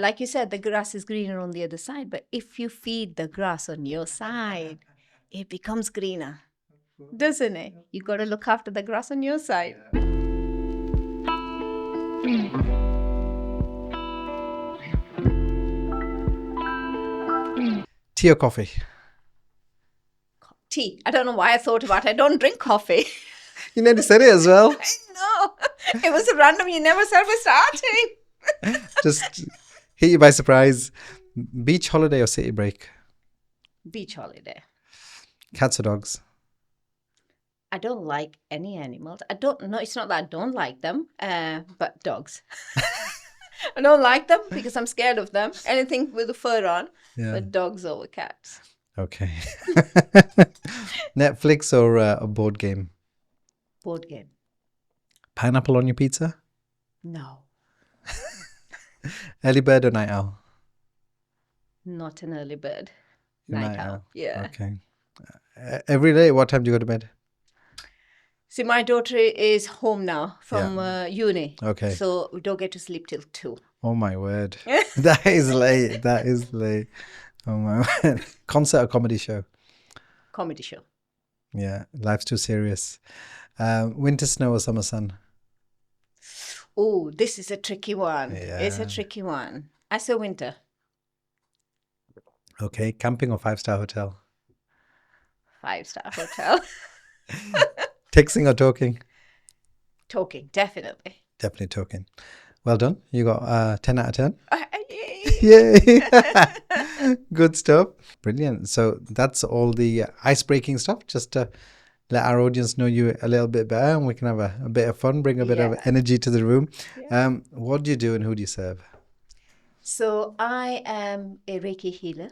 like you said, the grass is greener on the other side. But if you feed the grass on your side, it becomes greener, doesn't it? You got to look after the grass on your side. Tea or coffee? Tea. I don't know why I thought about it. I don't drink coffee. You nearly said it as well. No, it was random. You never said we're starting. Just hit you by surprise. Beach holiday or city break? Beach holiday. Cats or dogs? I don't like any animals. I don't know. It's not that I don't like them, but dogs. I don't like them because I'm scared of them. Anything with the fur on, but dogs over cats. Okay. Netflix or a board game? Board game. Pineapple on your pizza? No, Early bird or night owl? not an early bird. You're Night owl. Yeah. Okay. Every day, what time do you go to bed? See, my daughter is home now from uni. Okay. So we don't get to sleep till 2. Oh my word. That is late. That is late. Oh my word. Concert or comedy show? Comedy show. Yeah. Life's too serious. Winter snow or summer sun? Oh, this is a tricky one. Yeah. It's a tricky one. I say winter. Okay. Camping or 5-star hotel? 5-star hotel. Texting or talking? Talking, definitely. Definitely talking. Well done. You got 10 out of 10. Yay. Yay. Good stuff. Brilliant. So that's all the ice-breaking stuff. Just to let our audience know you a little bit better and we can have a bit of fun, bring a bit of energy to the room. Yeah. What do you do and who do you serve? So I am a Reiki healer.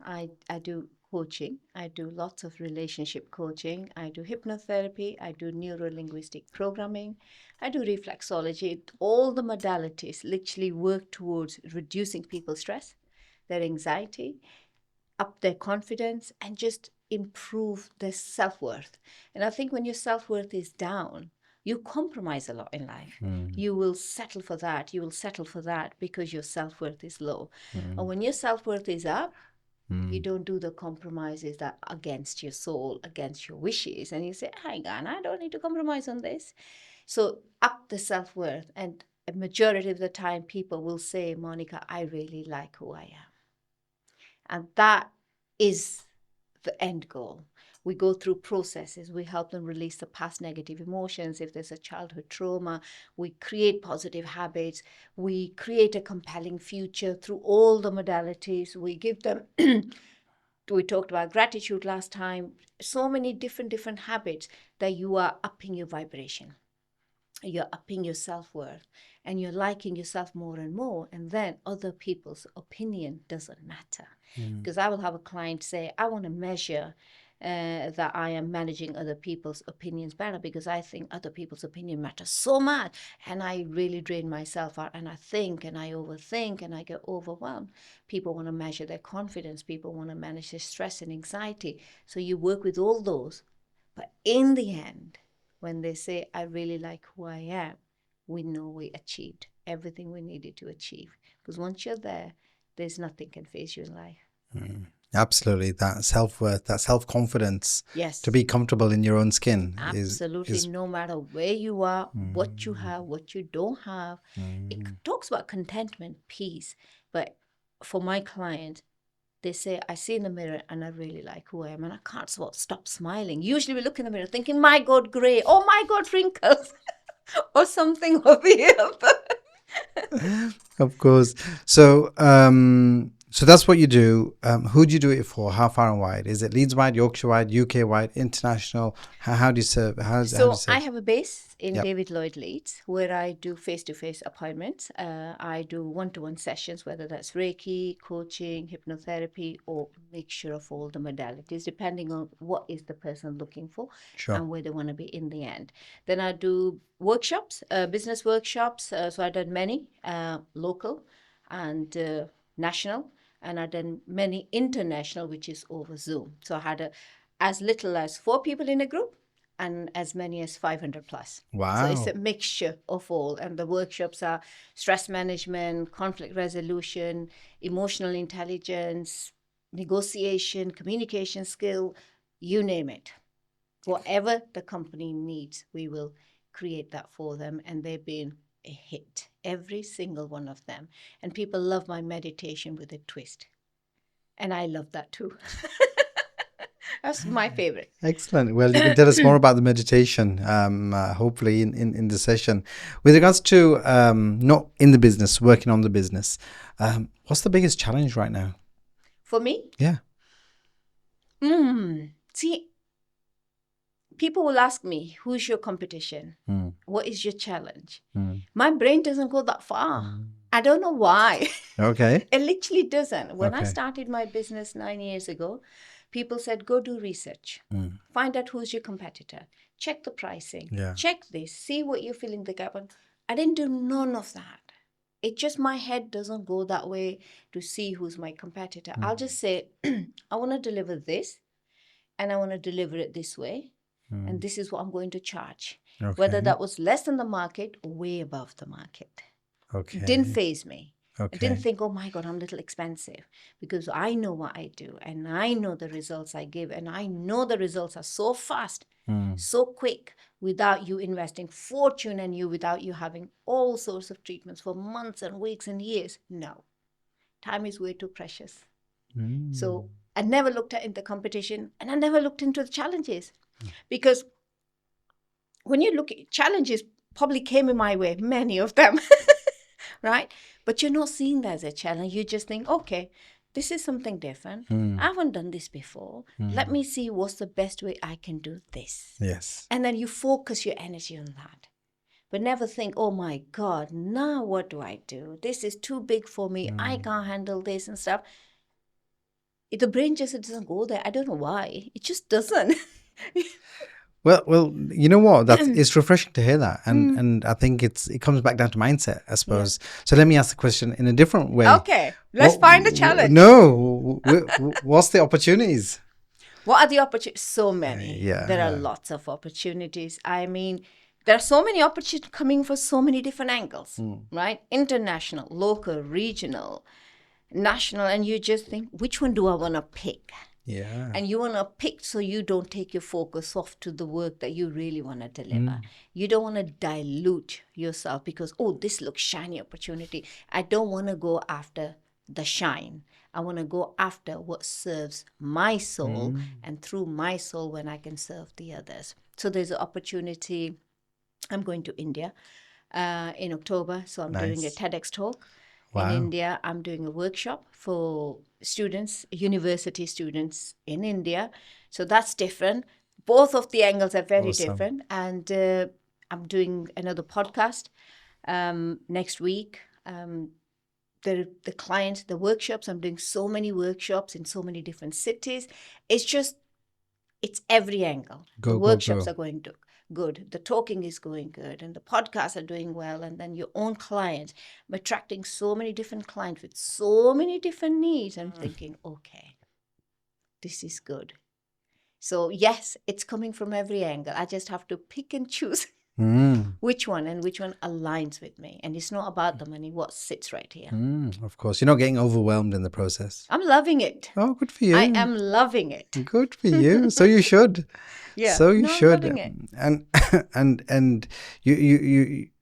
I do coaching. I do lots of relationship coaching. I do hypnotherapy. I do neuro-linguistic programming. I do reflexology. All the modalities literally work towards reducing people's stress, their anxiety, up their confidence, and just improve their self-worth. And I think when your self-worth is down, you compromise a lot in life. You will settle for that. You will settle for that because your self-worth is low. And when your self-worth is up, you don't do the compromises that against your soul, against your wishes. And you say, hang on, I don't need to compromise on this. So up the self-worth. And a majority of the time people will say, Monika, I really like who I am. And that is the end goal. We go through processes. We help them release the past negative emotions. If there's a childhood trauma, we create positive habits. We create a compelling future through all the modalities. We give them, we talked about gratitude last time, so many different habits that you are upping your vibration. You're upping your self-worth and you're liking yourself more and more. And then other people's opinion doesn't matter. Because I will have a client say, I want to measure that I am managing other people's opinions better because I think other people's opinion matters so much. And I really drain myself out and I think and I overthink and I get overwhelmed. People want to measure their confidence. People want to manage their stress and anxiety. So you work with all those. But in the end, when they say, I really like who I am, we know we achieved everything we needed to achieve. Because once you're there, there's nothing can phase you in life. Absolutely. That self-worth, that self-confidence. Yes. To be comfortable in your own skin. Absolutely. No matter where you are, what you have, what you don't have. It talks about contentment, peace. But for my client, they say, I see in the mirror and I really like who I am and I can't stop smiling. Usually we look in the mirror thinking, my God, grey. Oh, my God, wrinkles. Or something or the other. Of course. So, so that's what you do. Who do you do it for? How far and wide? Is it Leeds-wide, Yorkshire-wide, UK-wide, international? How do you serve? I have a base in David Lloyd Leeds where I do face-to-face appointments. I do one-to-one sessions, whether that's Reiki, coaching, hypnotherapy, or mixture of all the modalities, depending on what is the person looking for and where they want to be in the end. Then I do workshops, business workshops. So I've done many local and national. And I've done many international, which is over Zoom. So I had as little as 4 people in a group and as many as 500 plus. Wow. So it's a mixture of all. And the workshops are stress management, conflict resolution, emotional intelligence, negotiation, communication skill, you name it. Whatever the company needs, we will create that for them. And they've been a hit, every single one of them. And people love my meditation with a twist. And I love that too. That's my favorite. Excellent. Well, you can tell us more about the meditation, hopefully in the session. With regards to not in the business, working on the business, what's the biggest challenge right now? For me? Yeah. See, people will ask me, who's your competition? What is your challenge? My brain doesn't go that far. I don't know why. Okay. It literally doesn't. When I Okay. started my business 9 years ago, people said, go do research. Find out who's your competitor. Check the pricing. Yeah. Check this. See what you're filling the gap on. I didn't do none of that. It just, my head doesn't go that way to see who's my competitor. I'll just say, I want to deliver this, and I want to deliver it this way. And this is what I'm going to charge. Okay. Whether that was less than the market or way above the market. Okay. It didn't faze me. Okay. I didn't think, oh my God, I'm a little expensive, because I know what I do and I know the results I give, and I know the results are so fast, so quick, without you investing fortune and without you having all sorts of treatments for months and weeks and years. No, time is way too precious. So I never looked at the competition, and I never looked into the challenges, because when you look at challenges, probably came in my way, many of them, right? But you're not seeing that as a challenge. You just think, okay, this is something different. I haven't done this before. Let me see what's the best way I can do this. Yes. And then you focus your energy on that. But never think, oh my God, now what do I do? This is too big for me. I can't handle this and stuff. The brain just doesn't go there. I don't know why. It just doesn't. Well, you know what? It's refreshing to hear that, and I think it comes back down to mindset, I suppose. Yeah. So let me ask the question in a different way. Okay, let's find a challenge. No, what's the opportunities? What are the opportunities? So many. Yeah. There are lots of opportunities. I mean, there are so many opportunities coming from so many different angles, right? International, local, regional, national, and you just think, which one do I want to pick? Yeah. And you want to pick so you don't take your focus off to the work that you really want to deliver. You don't want to dilute yourself because, oh, this looks shiny opportunity. I don't want to go after the shine. I want to go after what serves my soul, and through my soul when I can serve the others. So there's an opportunity. I'm going to India in October. So I'm doing a TEDx Talk. Wow. In India. I'm doing a workshop for students, university students in India. So that's different. Both of the angles are very different. And I'm doing another podcast next week. The clients, the workshops, I'm doing so many workshops in so many different cities. It's every angle. The workshops are going to good. The talking is going good, and the podcasts are doing well. And then your own clients. I'm attracting so many different clients with so many different needs. I'm thinking, okay, this is good. So yes, it's coming from every angle. I just have to pick and choose which one aligns with me. And it's not about the money, what sits right here. Of course. You're not getting overwhelmed in the process. I'm loving it. Oh, good for you. I am loving it. Good for you. So you should. Yeah. So you should. I'm loving it. And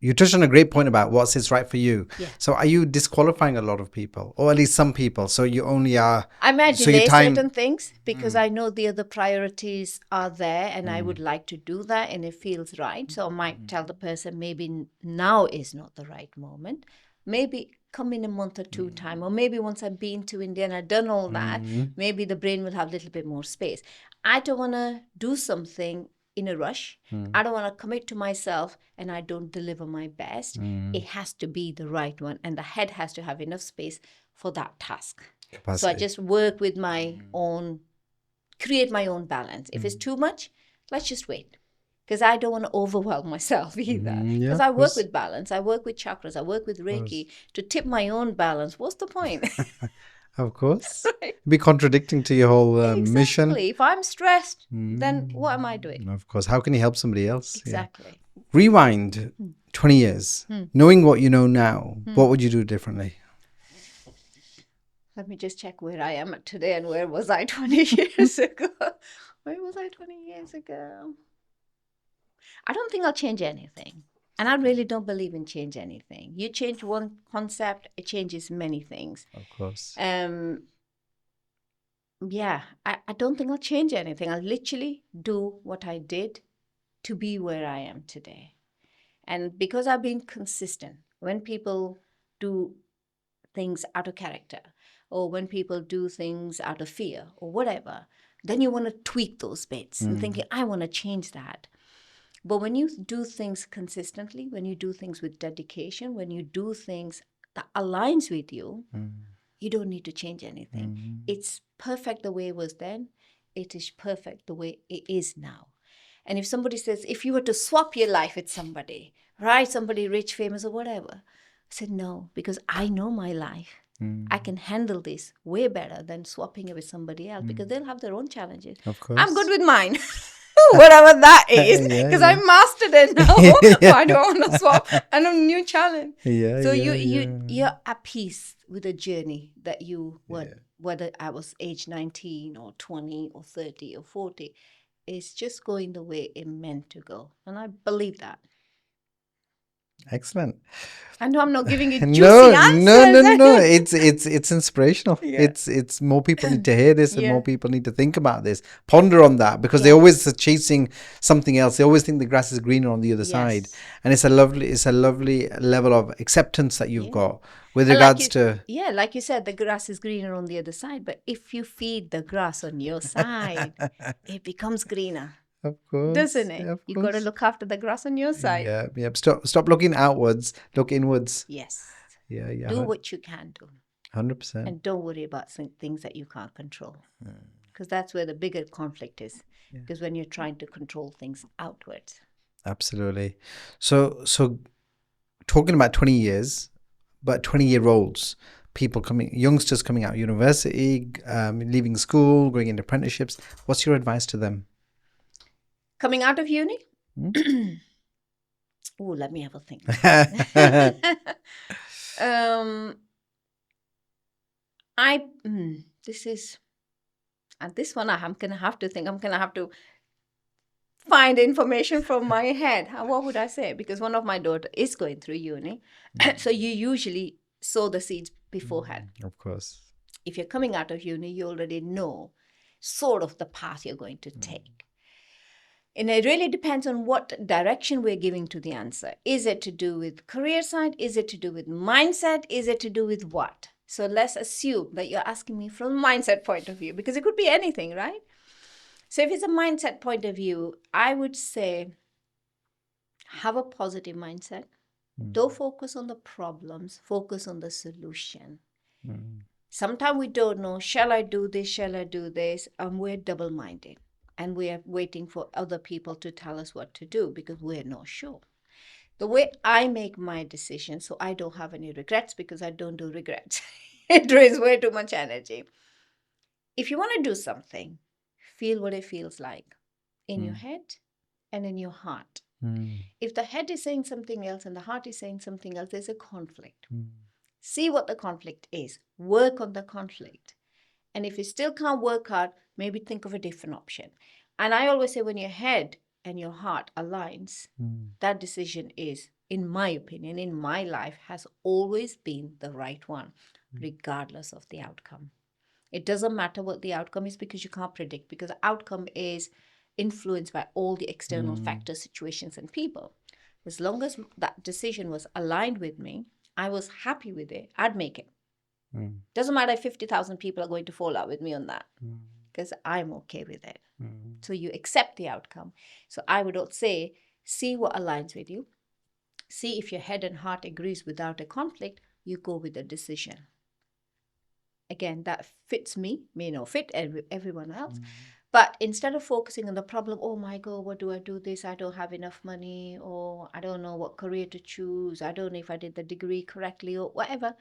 you touched on a great point about what sits right for you. Yeah. So are you disqualifying a lot of people, or at least some people? So you only are. I imagine certain things because I know the other priorities are there, and I would like to do that, and it feels right. So I might tell the person maybe now is not the right moment. Maybe come in a month or two time, or maybe once I've been to India and I've done all that, maybe the brain will have a little bit more space. I don't want to do something in a rush. I don't want to commit to myself and I don't deliver my best. It has to be the right one, and the head has to have enough space for that task. Capacity. So I just work with my own, create my own balance. If it's too much, let's just wait. Because I don't want to overwhelm myself either. Because I work with balance. I work with chakras. I work with Reiki to tip my own balance. What's the point? Of course. It'd be contradicting to your whole mission. Exactly. If I'm stressed, then what am I doing? Of course. How can you help somebody else? Exactly. Yeah. Rewind 20 years. Knowing what you know now, what would you do differently? Let me just check where I am today and where was I 20 years ago. Where was I 20 years ago? I don't think I'll change anything. And I really don't believe in change anything. You change one concept, it changes many things. Of course. Yeah, I don't think I'll change anything. I'll literally do what I did to be where I am today. And because I've been consistent, when people do things out of character, or when people do things out of fear, or whatever, then you want to tweak those bits and thinking, I want to change that. But when you do things consistently, when you do things with dedication, when you do things that aligns with you, you don't need to change anything. It's perfect the way it was then. It is perfect the way it is now. And if somebody says, if you were to swap your life with somebody, right, somebody rich, famous, or whatever, I said, no, because I know my life. I can handle this way better than swapping it with somebody else because they'll have their own challenges. Of course. I'm good with mine. Whatever that is, because I mastered it now. I don't want to swap and a new challenge. So you're at peace with the journey that you were, whether I was age 19 or 20 or 30 or 40, it's just going the way it meant to go. And I believe that. Excellent. I know I'm not giving you juicy answers. No. It's inspirational. Yeah. It's more people need to hear this, and more people need to think about this, ponder on that, because they always are chasing something else. They always think the grass is greener on the other side, and it's a lovely level of acceptance that you've got with regards to. Yeah, like you said, the grass is greener on the other side. But if you feed the grass on your side, it becomes greener. Of course. Doesn't it? You got to look after the grass on your side. Yeah. Stop looking outwards. Look inwards. Yes. Yeah. Do what you can do. 100%. And don't worry about things that you can't control. Because that's where the bigger conflict is. Because when you're trying to control things outwards. Absolutely. So talking about 20 years, but 20-year-olds, youngsters coming out of university, leaving school, going into apprenticeships, what's your advice to them? Coming out of uni? Oh, let me have a think. This one I'm going to have to think. I'm going to have to find information from my head. What would I say? Because one of my daughters is going through uni. So you usually sow the seeds beforehand. Of course. If you're coming out of uni, you already know sort of the path you're going to take. And it really depends on what direction we're giving to the answer. Is it to do with career side? Is it to do with mindset? Is it to do with what? So let's assume that you're asking me from a mindset point of view, because it could be anything, right? So if it's a mindset point of view, I would say have a positive mindset. Don't focus on the problems, focus on the solution. Sometimes we don't know, shall I do this, shall I do this? And we're double-minded. And we are waiting for other people to tell us what to do because we're not sure. The way I make my decisions, so I don't have any regrets, because I don't do regrets. It drains way too much energy. If you want to do something, feel what it feels like in your head and in your heart. If the head is saying something else and the heart is saying something else, there's a conflict. See what the conflict is. Work on the conflict. And if you still can't work out, maybe think of a different option. And I always say when your head and your heart aligns, that decision is, in my opinion, in my life, has always been the right one, regardless of the outcome. It doesn't matter what the outcome is, because you can't predict, because the outcome is influenced by all the external factors, situations, and people. As long as that decision was aligned with me, I was happy with it, I'd make it. Doesn't matter if 50,000 people are going to fall out with me on that, because I'm okay with it. So you accept the outcome. So I would say, see what aligns with you. See if your head and heart agrees without a conflict, you go with the decision. Again, that fits me, may not fit everyone else. But instead of focusing on the problem, oh my God, what do I do this? I don't have enough money, or I don't know what career to choose. I don't know if I did the degree correctly, or whatever.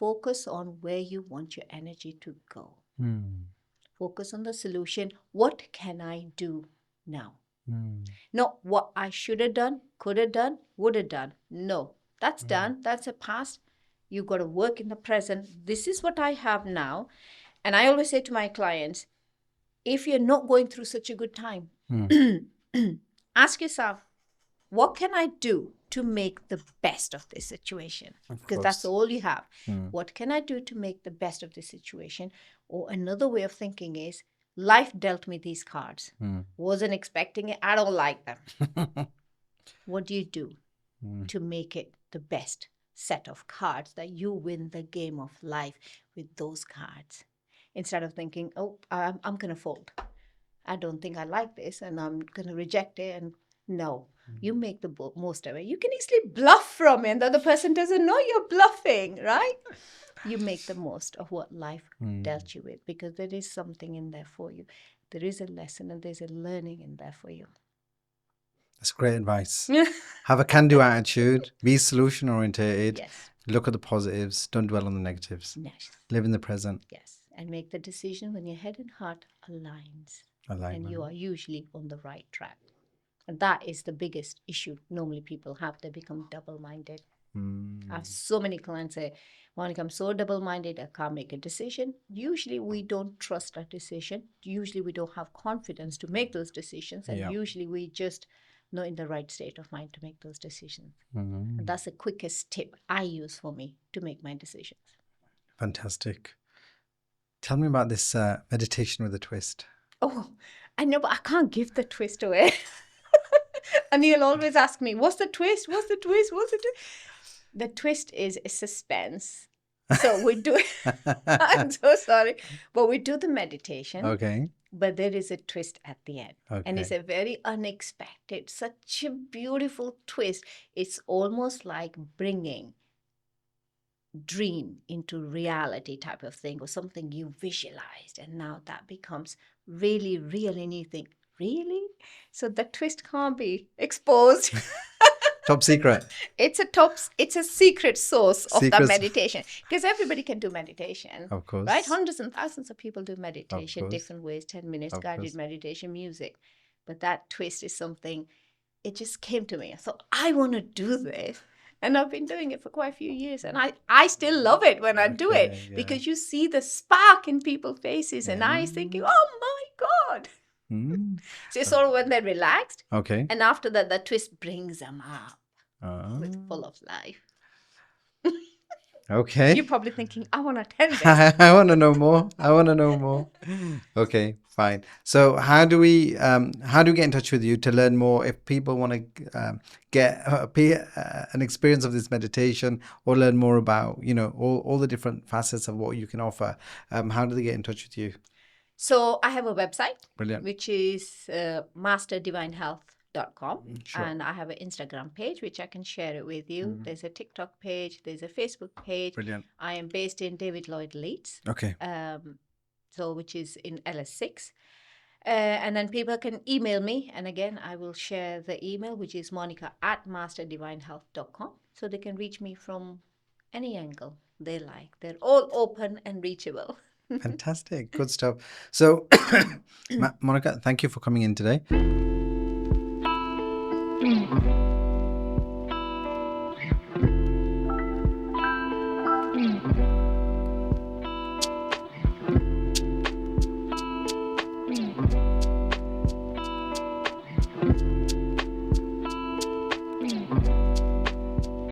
focus on where you want your energy to go. Mm. Focus on the solution. What can I do now? Mm. Not what I should have done, could have done, would have done. No, that's done. That's a past. You've got to work in the present. This is what I have now. And I always say to my clients, if you're not going through such a good time, ask yourself, what can I do to make the best of this situation? Because that's all you have. What can I do to make the best of this situation? Or another way of thinking is, life dealt me these cards. Wasn't expecting it. I don't like them. What do you do to make it the best set of cards that you win the game of life with those cards? Instead of thinking, oh, I'm going to fold. I don't think I like this and I'm going to reject it. And no, you make the most of it. You can easily bluff from it. The other person doesn't know you're bluffing, right? You make the most of what life dealt you with, because there is something in there for you. There is a lesson and there's a learning in there for you. That's great advice. Have a can-do attitude. Be solution-orientated. Yes. Look at the positives. Don't dwell on the negatives. Yes. Live in the present. Yes. And make the decision when your head and heart aligns. Alignment. And you are usually on the right track. And that is the biggest issue normally people have. They become double-minded. I have so many clients say, Monika, I'm so double-minded, I can't make a decision. Usually we don't trust our decision. Usually we don't have confidence to make those decisions. And usually we just not in the right state of mind to make those decisions. And that's the quickest tip I use for me to make my decisions. Fantastic. Tell me about this meditation with a twist. Oh, I know, but I can't give the twist away. And he'll always ask me, what's the twist? What's the twist? What's the twist? The twist is a suspense. So we do, I'm so sorry, but we do the meditation. Okay. But there is a twist at the end. Okay. And it's a very unexpected, such a beautiful twist. It's almost like bringing dream into reality type of thing, or something you visualized. And now that becomes really real. And you think, really? So the twist can't be exposed. Top secret. It's a secret source of the meditation, because everybody can do meditation. Of course. Right? Hundreds and thousands of people do meditation, different ways, 10 minutes, guided meditation, music. But that twist is something, it just came to me. I thought, I want to do this. And I've been doing it for quite a few years. And I still love it when I do it, because you see the spark in people's faces and eyes thinking, oh my God. So it's sort of when they're relaxed. Okay. And after that, the twist brings them up with full of life. Okay. You're probably thinking, I want to attend this. I want to know more. Okay, fine. So how do we get in touch with you to learn more? If people want to get an experience of this meditation or learn more about, all the different facets of what you can offer, how do they get in touch with you? So I have a website, Brilliant, which is masterdivinehealth.com. Sure. And I have an Instagram page, which I can share it with you. There's a TikTok page. There's a Facebook page. Brilliant. I am based in David Lloyd Leeds. Okay. So which is in LS6. And then people can email me. And again, I will share the email, which is monika@masterdivinehealth.com. So they can reach me from any angle they like. They're all open and reachable. Fantastic. Good stuff. So, Monika, thank you for coming in today.